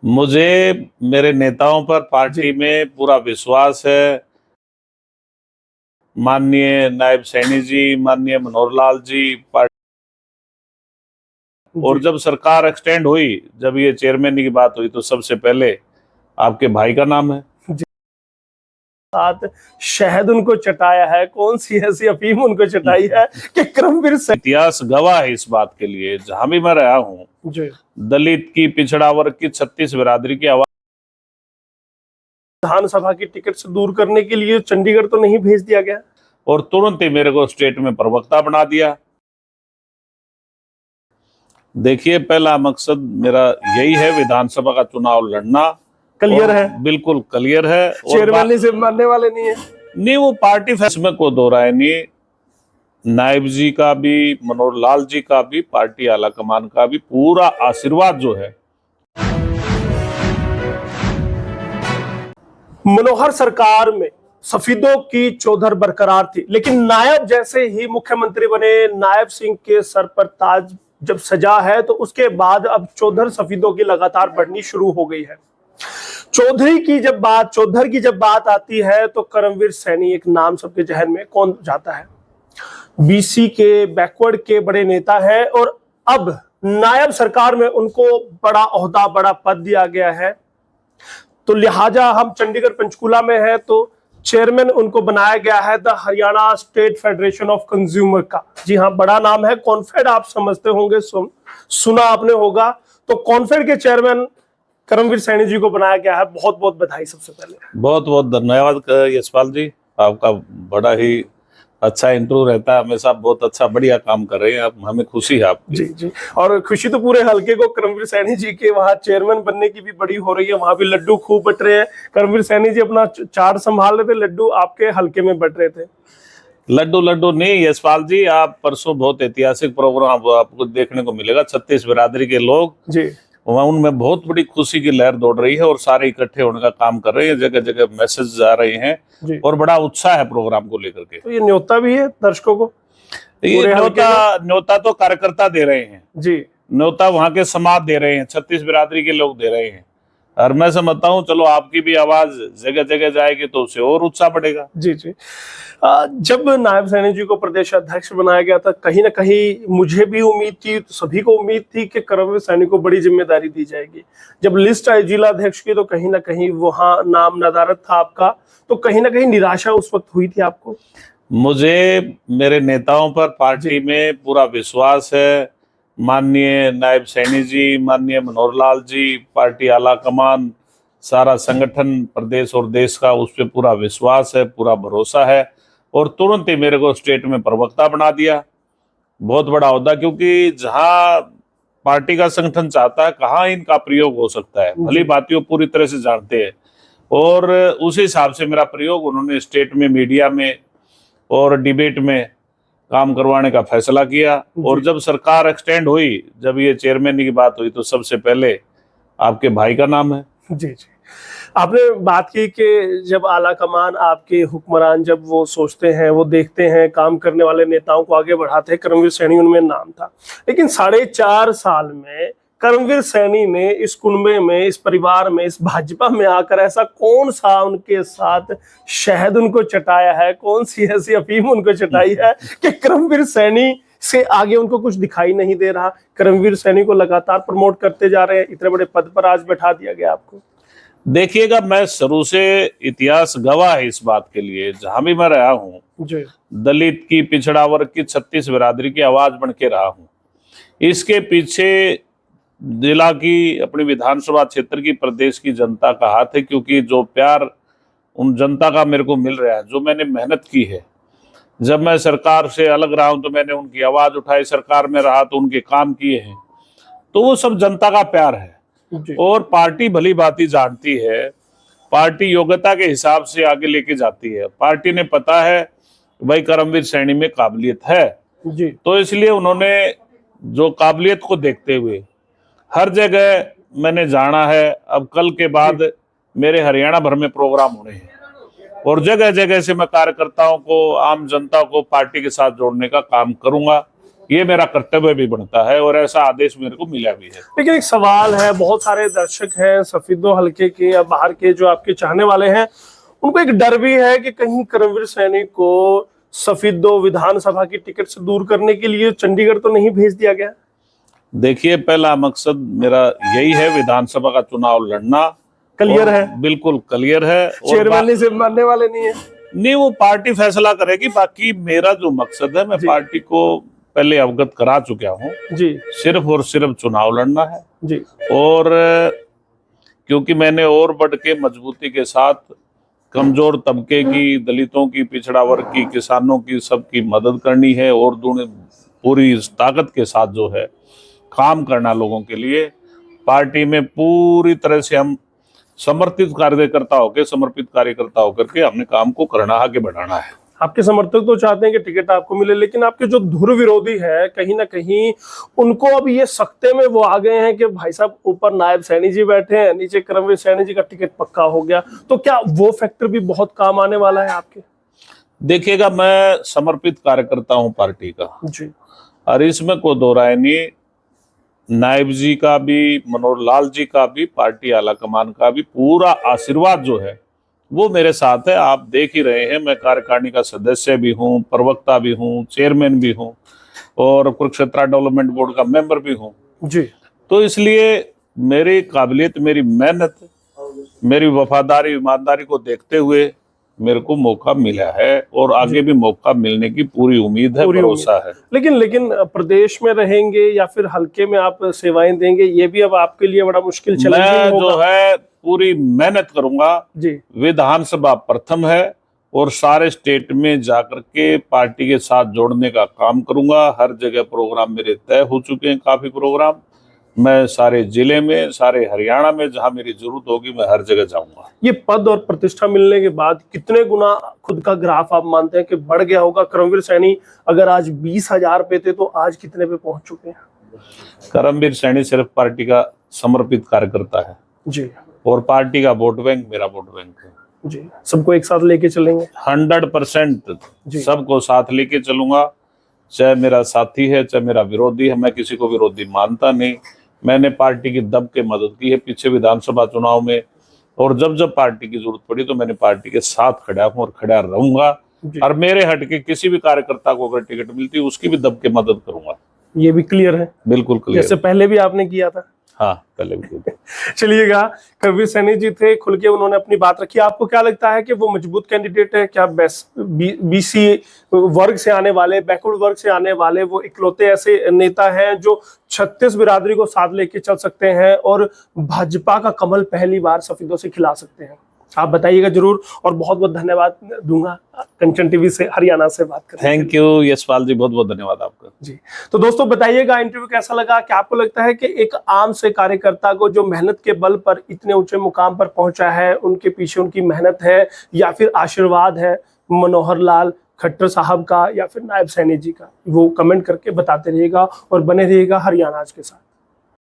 मुझे मेरे नेताओं पर पार्टी में पूरा विश्वास है। माननीय नायब सैनी जी, माननीय मनोहर लाल जी, और जब सरकार एक्सटेंड हुई, जब ये चेयरमैन की बात हुई तो सबसे पहले आपके भाई का नाम है। साथ शहद उनको चटाया है, कौन सी ऐसी अफीम उनको चटाई है कि करमवीर सैनी। इतिहास गवाह है इस बात के लिए। जहां भी मैं रहा हूँ, दलित की, पिछड़ा वर्ग की, 36 बिरादरी की आवाज। विधानसभा की टिकट से दूर करने के लिए चंडीगढ़ तो नहीं भेज दिया गया, और तुरंत ही मेरे को स्टेट में प्रवक्ता बना दिया। देखिए, पहला मकसद मेरा यही है, विधानसभा का चुनाव लड़ना। क्लियर है, बिल्कुल क्लियर है। चेयरमैन से मानने वाले नहीं है। नहीं, वो पार्टी फैसले को दो राय नहीं। नायब जी का भी, मनोहर लाल जी का भी, पार्टी आला कमान का भी पूरा आशीर्वाद जो है। मनोहर सरकार में सफेदों की चौधर बरकरार थी, लेकिन नायब जैसे ही मुख्यमंत्री बने, नायब सिंह के सर पर ताज जब सजा है, तो उसके बाद अब चौधर सफेदों की लगातार बढ़नी शुरू हो गई है। चौधर की जब बात आती है तो करमवीर सैनी एक नाम सबके जहन में कौन जाता है। बीसी के, बैकवर्ड के बड़े नेता है, और अब नायब सरकार में उनको बड़ा ओहदा, बड़ा पद दिया गया है। तो लिहाजा हम चंडीगढ़ पंचकूला में हैं, तो चेयरमैन उनको बनाया गया है the Haryana state federation of consumer का। जी हाँ, बड़ा नाम है। कॉन्फेड आप समझते होंगे, सुना आपने होगा। तो कॉन्फेड के चेयरमैन करमवीर सैनी जी को बनाया गया है। बहुत बहुत बधाई। सबसे पहले बहुत बहुत धन्यवाद यशपाल जी, आपका बड़ा ही अच्छा इंटरव्यू रहता है हमेशा। बहुत अच्छा, बढ़िया काम कर रहे हैं आप, हमें खुशी है आपकी। जी, और खुशी तो पूरे हलके को करमवीर सैनी जी के वहां चेयरमैन बनने की भी बड़ी हो रही है। वहां भी लड्डू खूब बट रहे हैं। करमवीर सैनी जी अपना चार्ट संभाल रहे थे, लड्डू आपके हलके में बट रहे थे। लड्डू नहीं यशपाल जी, आप परसों बहुत ऐतिहासिक प्रोग्राम आपको देखने को मिलेगा। 36 बिरादरी के लोग जी, वहाँ उनमें बहुत बड़ी खुशी की लहर दौड़ रही है, और सारे इकट्ठे होने का काम कर रहे हैं। जगह जगह मैसेज आ रहे हैं, और बड़ा उत्साह है प्रोग्राम को लेकर के। तो ये न्योता भी है दर्शकों को? ये न्योता तो कार्यकर्ता दे रहे हैं जी, न्योता वहाँ के समाज दे रहे हैं, 36 बिरादरी के लोग दे रहे हैं। और मैं समझता हूँ, चलो आपकी भी आवाज जगह जगह जाएगी तो उससे और उत्साह बढ़ेगा। जी। जब नायब सैनी जी को प्रदेश अध्यक्ष बनाया गया था, कहीं ना कहीं मुझे भी उम्मीद थी, सभी को उम्मीद थी कि करमवीर सैनी को बड़ी जिम्मेदारी दी जाएगी। जब लिस्ट आई जिला अध्यक्ष की, तो कहीं ना कहीं वहां नाम नदारत था आपका, तो कहीं ना कहीं निराशा उस वक्त हुई थी आपको? मुझे मेरे नेताओं पर पार्टी में पूरा विश्वास है। माननीय नायब सैनी जी, माननीय मनोहर लाल जी, पार्टी आला कमान, सारा संगठन प्रदेश और देश का, उस पर पूरा विश्वास है, पूरा भरोसा है। और तुरंत ही मेरे को स्टेट में प्रवक्ता बना दिया। बहुत बड़ा ओहदा, क्योंकि जहां पार्टी का संगठन चाहता है, कहाँ इनका प्रयोग हो सकता है, भली बातियों पूरी तरह से जानते हैं। और उस हिसाब से मेरा प्रयोग उन्होंने स्टेट में, मीडिया में और डिबेट में काम करवाने का फैसला किया। और जब सरकार एक्सटेंड हुई, जब ये चेयरमैन की बात हुई, तो सबसे पहले आपके भाई का नाम है। जी। आपने बात की कि जब आला कमान, आपके हुक्मरान, जब वो सोचते हैं, वो देखते हैं, काम करने वाले नेताओं को आगे बढ़ाते हैं, करमवीर सैनी उनमें नाम था। लेकिन 4.5 साल में करमवीर सैनी ने इस कुनबे में, इस परिवार में, इस भाजपा में आकर ऐसा कौन सा उनके साथ शहद उनको चटाया है, कौन सी ऐसी अफीम उनको चटाई है कि करमवीर सैनी से आगे उनको कुछ दिखाई नहीं दे रहा? करमवीर सैनी को लगातार प्रमोट करते जा रहे हैं, इतने बड़े पद पर आज बैठा दिया गया आपको। देखिएगा, मैं शुरू से इतिहास गवाह है इस बात के लिए। जहां भी मैं रहा हूँ, दलित की, पिछड़ा वर्ग की, 36 बिरादरी की आवाज बन के रहा हूँ। इसके पीछे जिला की, अपनी विधानसभा क्षेत्र की, प्रदेश की जनता का हाथ है। क्योंकि जो प्यार उन जनता का मेरे को मिल रहा है, जो मैंने मेहनत की है, जब मैं सरकार से अलग रहा हूं तो मैंने उनकी आवाज उठाई, सरकार में रहा तो उनके काम किए हैं, तो वो सब जनता का प्यार है। और पार्टी भली भांति जानती है, पार्टी योग्यता के हिसाब से आगे लेके जाती है। पार्टी ने पता है भाई करमवीर सैनी में काबिलियत है जी, तो इसलिए उन्होंने जो काबिलियत को देखते हुए हर जगह मैंने जाना है। अब कल के बाद मेरे हरियाणा भर में प्रोग्राम होने हैं, और जगह जगह से मैं कार्यकर्ताओं को, आम जनता को पार्टी के साथ जोड़ने का काम करूंगा। ये मेरा कर्तव्य भी बनता है और ऐसा आदेश मेरे को मिला भी है। लेकिन एक सवाल है, बहुत सारे दर्शक हैं सफीदो हलके के या बाहर के जो आपके चाहने वाले हैं, उनको एक डर भी है कि कहीं कर्मवीर सैनी को सफीदो विधानसभा की टिकट से दूर करने के लिए चंडीगढ़ तो नहीं भेज दिया गया? देखिए, पहला मकसद मेरा यही है, विधानसभा का चुनाव लड़ना। क्लियर है, बिल्कुल क्लियर है। चेयरमैन से मानने वाले नहीं है। नहीं, वो पार्टी फैसला करेगी। बाकी मेरा जो मकसद है, मैं पार्टी को पहले अवगत करा चुका हूँ जी, सिर्फ और सिर्फ चुनाव लड़ना है जी। और क्योंकि मैंने और बढ़ के मजबूती के साथ कमजोर तबके की, दलितों की, पिछड़ा वर्ग की, किसानों की, सबकी मदद करनी है और पूरी ताकत के साथ जो है काम करना लोगों के लिए। पार्टी में पूरी तरह से हम समर्पित कार्यकर्ता होकर के हमने काम को करना, आगे बढ़ाना है। आपके समर्थक तो चाहते हैं कि टिकट आपको मिले, लेकिन आपके जो धुर विरोधी है कहीं ना कहीं उनको अब ये सख्ते में वो आ गए हैं कि भाई साहब ऊपर नायब सैनी जी बैठे हैं, नीचे कर्मवीर सैनी जी का टिकट पक्का हो गया, तो क्या वो फैक्टर भी बहुत काम आने वाला है आपके? देखिएगा, मैं समर्पित कार्यकर्ता हूं पार्टी का जी, और इसमें कोई दो राय नहीं। नायब जी का भी, मनोहर लाल जी का भी, पार्टी आला कमान का भी पूरा आशीर्वाद जो है वो मेरे साथ है। आप देख ही रहे हैं, मैं कार्यकारिणी का सदस्य भी हूँ, प्रवक्ता भी हूँ, चेयरमैन भी हूँ और कुरुक्षेत्र डेवलपमेंट बोर्ड का मेंबर भी हूँ जी। तो इसलिए मेरी काबिलियत, मेरी मेहनत, मेरी वफादारी, ईमानदारी को देखते हुए मेरे को मौका मिला है और आगे भी मौका मिलने की पूरी उम्मीद है, भरोसा है। लेकिन प्रदेश में रहेंगे या फिर हल्के में आप सेवाएं देंगे, ये भी अब आपके लिए बड़ा मुश्किल मैं जो है पूरी मेहनत करूंगा जी। विधानसभा प्रथम है और सारे स्टेट में जाकर के पार्टी के साथ जोड़ने का काम करूंगा। हर जगह प्रोग्राम मेरे तय हो चुके हैं, काफी प्रोग्राम। मैं सारे जिले में, सारे हरियाणा में जहां मेरी जरूरत होगी मैं हर जगह जाऊंगा। ये पद और प्रतिष्ठा मिलने के बाद कितने गुना खुद का ग्राफ आप मानते हैं कि बढ़ गया होगा? कर्मवीर सैनी अगर आज 20,000 पे थे तो आज कितने पे पहुंच चुके हैं? कर्मवीर सैनी सिर्फ पार्टी का समर्पित कार्यकर्ता है जी, और पार्टी का वोट बैंक मेरा वोट बैंक है जी। सबको एक साथ लेके चलेंगे 100%, सबको साथ लेके चलूंगा। चाहे मेरा साथी है, चाहे मेरा विरोधी है, मैं किसी को विरोधी मानता नहीं। मैंने पार्टी की दब के मदद की है पीछे विधानसभा चुनाव में और जब जब पार्टी की जरूरत पड़ी तो मैंने पार्टी के साथ खड़ा हूं और खड़ा रहूंगा। और मेरे हटके किसी भी कार्यकर्ता को अगर टिकट मिलती है उसकी भी दब के मदद करूंगा। ये भी क्लियर है? बिल्कुल क्लियर, जैसे पहले भी आपने किया था। हाँ, पहले भी। चलिएगा, कर्मवीर सैनी जी थे, खुल के उन्होंने अपनी बात रखी। आपको क्या लगता है कि वो मजबूत कैंडिडेट है? क्या बीसी वर्ग से आने वाले, बैकवर्ड वर्ग से आने वाले वो इकलौते ऐसे नेता हैं जो 36 बिरादरी को साथ लेके चल सकते हैं और भाजपा का कमल पहली बार सफेदों से खिला सकते हैं? आप बताइएगा जरूर और बहुत बहुत धन्यवाद दूंगा कंचन टीवी से हरियाणा से बात करने। थैंक यू यशपाल जी, बहुत बहुत धन्यवाद आपका जी। तो दोस्तों बताइएगा इंटरव्यू कैसा लगा? क्या आपको लगता है कि एक आम से कार्यकर्ता को जो मेहनत के बल पर इतने ऊंचे मुकाम पर पहुंचा है, उनके पीछे उनकी मेहनत है या फिर आशीर्वाद है मनोहर लाल खट्टर साहब का या फिर नायब सैनी जी का? वो कमेंट करके बताते रहिएगा और बने रहिएगा हरियाणा आज के साथ।